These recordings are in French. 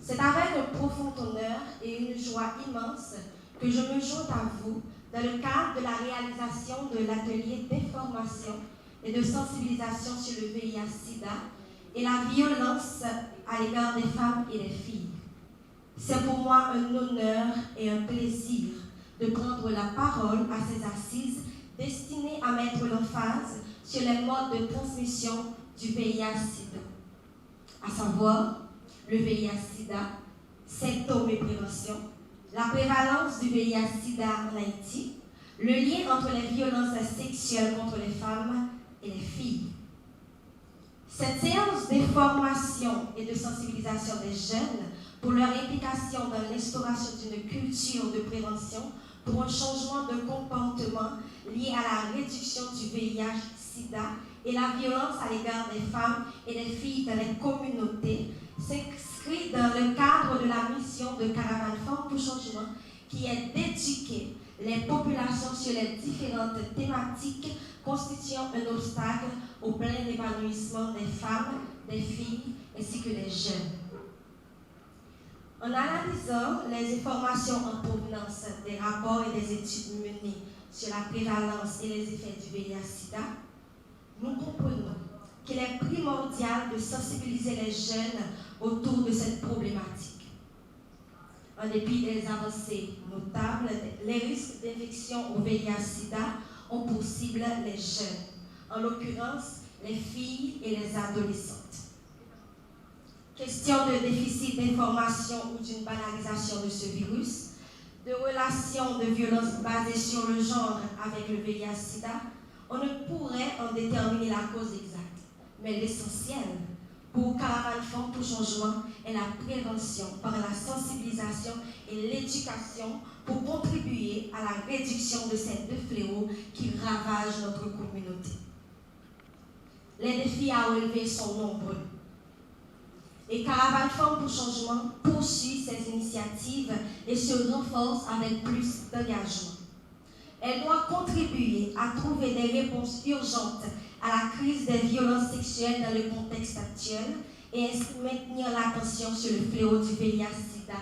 C'est avec un profond honneur et une joie immense que je me joins à vous dans le cadre de la réalisation de l'atelier d'information et de sensibilisation sur le VIH-Sida et la violence à l'égard des femmes et des filles. C'est pour moi un honneur et un plaisir de prendre la parole à ces assises destinées à mettre l'emphase sur les modes de transmission du VIH-Sida, à savoir le VIH-Sida, symptômes et prévention, la prévalence du VIH-Sida en Haïti, le lien entre les violences sexuelles contre les femmes et les filles. Cette séance d'information et de sensibilisation des jeunes pour leur implication dans l'instauration d'une culture de prévention pour un changement de comportement lié à la réduction du VIH-Sida et la violence à l'égard des femmes et des filles dans les communautés s'inscrit dans le cadre de la mission de Caravane Femmes pour Changement qui est d'éduquer les populations sur les différentes thématiques constituant un obstacle au plein épanouissement des femmes, des filles ainsi que des jeunes. En analysant les informations en provenance des rapports et des études menées sur la prévalence et les effets du VIH-Sida, nous comprenons qu'il est primordial de sensibiliser les jeunes autour de cette problématique. En dépit des avancées notables, les risques d'infection au VIH-Sida ont pour cible les jeunes, en l'occurrence les filles et les adolescentes. Question de déficit d'information ou d'une banalisation de ce virus, de relations de violence basées sur le genre avec le VIH-Sida, on ne pourrait en déterminer la cause exacte. Mais l'essentiel pour Caravane Femmes pour Changement est la prévention par la sensibilisation et l'éducation pour contribuer à la réduction de ces deux fléaux qui ravagent notre communauté. Les défis à relever sont nombreux. Et Caravane Femmes pour Changement poursuit ses initiatives et se renforce avec plus d'engagement. Elle doit contribuer à trouver des réponses urgentes à la crise des violences sexuelles dans le contexte actuel et ainsi maintenir l'attention sur le fléau du VIH-Sida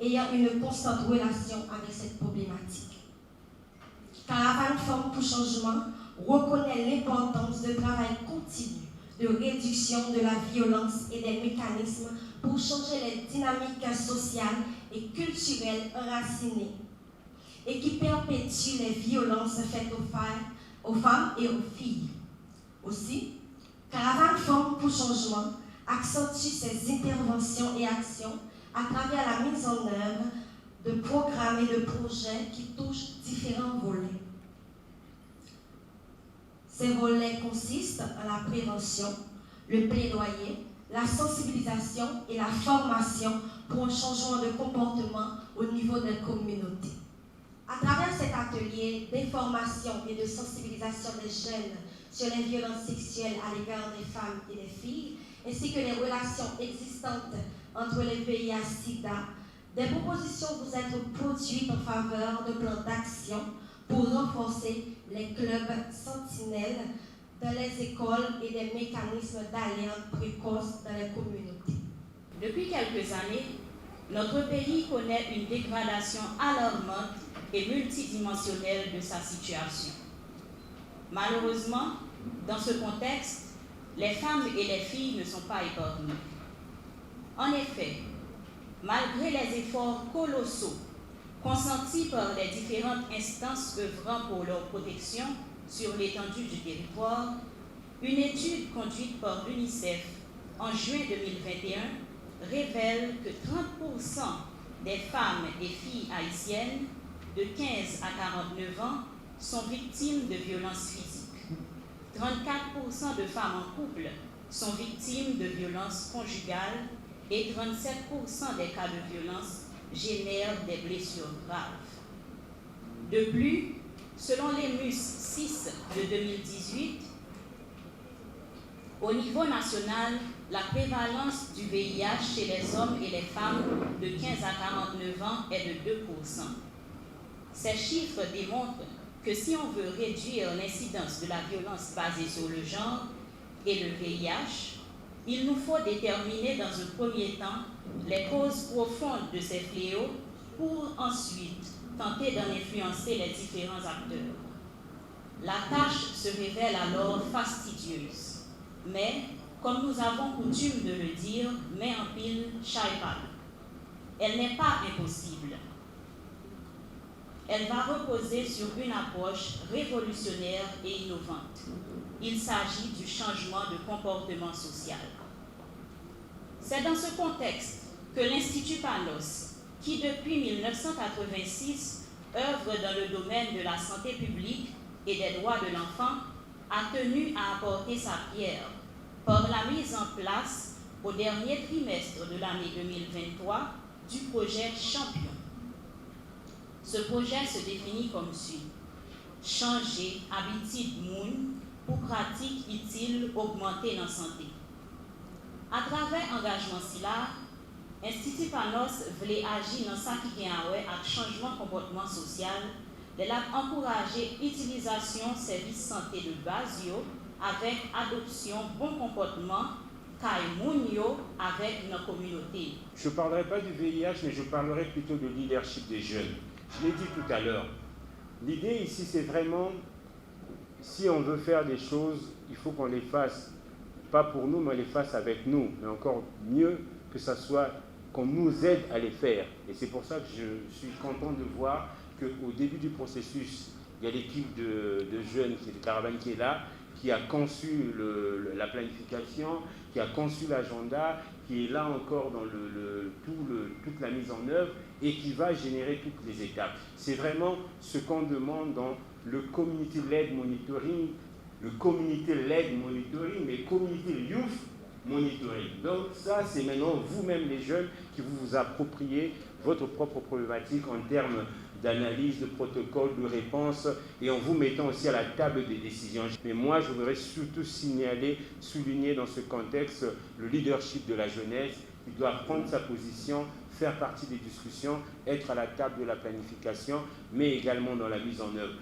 ayant une constante relation avec cette problématique. Caravane Femmes pour Changement reconnaît l'importance de travail continu de réduction de la violence et des mécanismes pour changer les dynamiques sociales et culturelles enracinées et qui perpétuent les violences faites aux femmes et aux filles. Aussi, Caravane Femmes pour Changement accentue ses interventions et actions à travers la mise en œuvre de programmes et de projets qui touchent différents volets. Ces volets consistent en la prévention, le plaidoyer, la sensibilisation et la formation pour un changement de comportement au niveau des communautés. À travers cet atelier d'information et de sensibilisation des jeunes sur les violences sexuelles à l'égard des femmes et des filles, ainsi que les relations existantes entre les VIH-Sida, des propositions vous être produites en faveur de plans d'action pour renforcer les clubs sentinelles dans les écoles et des mécanismes d'alerte précoce dans les communautés. Depuis quelques années, notre pays connaît une dégradation alarmante et multidimensionnelle de sa situation. Malheureusement, dans ce contexte, les femmes et les filles ne sont pas épargnées. En effet, malgré les efforts colossaux consentis par les différentes instances œuvrant pour leur protection sur l'étendue du territoire, une étude conduite par l'UNICEF en juin 2021 révèle que 30% des femmes et filles haïtiennes de 15 à 49 ans sont victimes de violences physiques. 34% de femmes en couple sont victimes de violences conjugales et 37% des cas de violence génèrent des blessures graves. De plus, selon l'EMUS 6 de 2018, au niveau national, la prévalence du VIH chez les hommes et les femmes de 15 à 49 ans est de 2%. Ces chiffres démontrent que si on veut réduire l'incidence de la violence basée sur le genre et le VIH, il nous faut déterminer dans un premier temps les causes profondes de ces fléaux pour ensuite tenter d'en influencer les différents acteurs. La tâche se révèle alors fastidieuse, mais, comme nous avons coutume de le dire, main en pile, chat et paille. Elle n'est pas impossible. Elle va reposer sur une approche révolutionnaire et innovante. Il s'agit du changement de comportement social. C'est dans ce contexte que l'Institut Panos, qui depuis 1986 œuvre dans le domaine de la santé publique et des droits de l'enfant, a tenu à apporter sa pierre par la mise en place au dernier trimestre de l'année 2023 du projet Champion. Ce projet se définit comme suit: changer habitude moun pour pratiques utiles augmenter dans santé. À travers engagement SILA, Institut Panos voulait agir dans ça qui a avec changement comportement social, de encourager l'utilisation services santé de base avec adoption bon comportement avec nos communautés. Je ne parlerai pas du VIH, mais je parlerai plutôt de leadership des jeunes. Je l'ai dit tout à l'heure. L'idée ici, c'est vraiment, si on veut faire des choses, il faut qu'on les fasse, pas pour nous, mais on les fasse avec nous. Mais encore mieux que ça soit qu'on nous aide à les faire. Et c'est pour ça que je suis content de voir qu'au début du processus, il y a l'équipe de jeunes, c'est le Caravane qui est là, qui a conçu la planification, qui a conçu l'agenda, qui est là encore dans toute la mise en œuvre et qui va générer toutes les étapes. C'est vraiment ce qu'on demande dans le Community-Led Monitoring, mais Community Youth Monitoring. Donc ça, c'est maintenant vous-même les jeunes qui vous appropriez votre propre problématique en termes d'analyse, de protocole, de réponse, et en vous mettant aussi à la table des décisions. Mais moi, je voudrais surtout souligner dans ce contexte le leadership de la jeunesse, qui doit prendre sa position, faire partie des discussions, être à la table de la planification, mais également dans la mise en œuvre.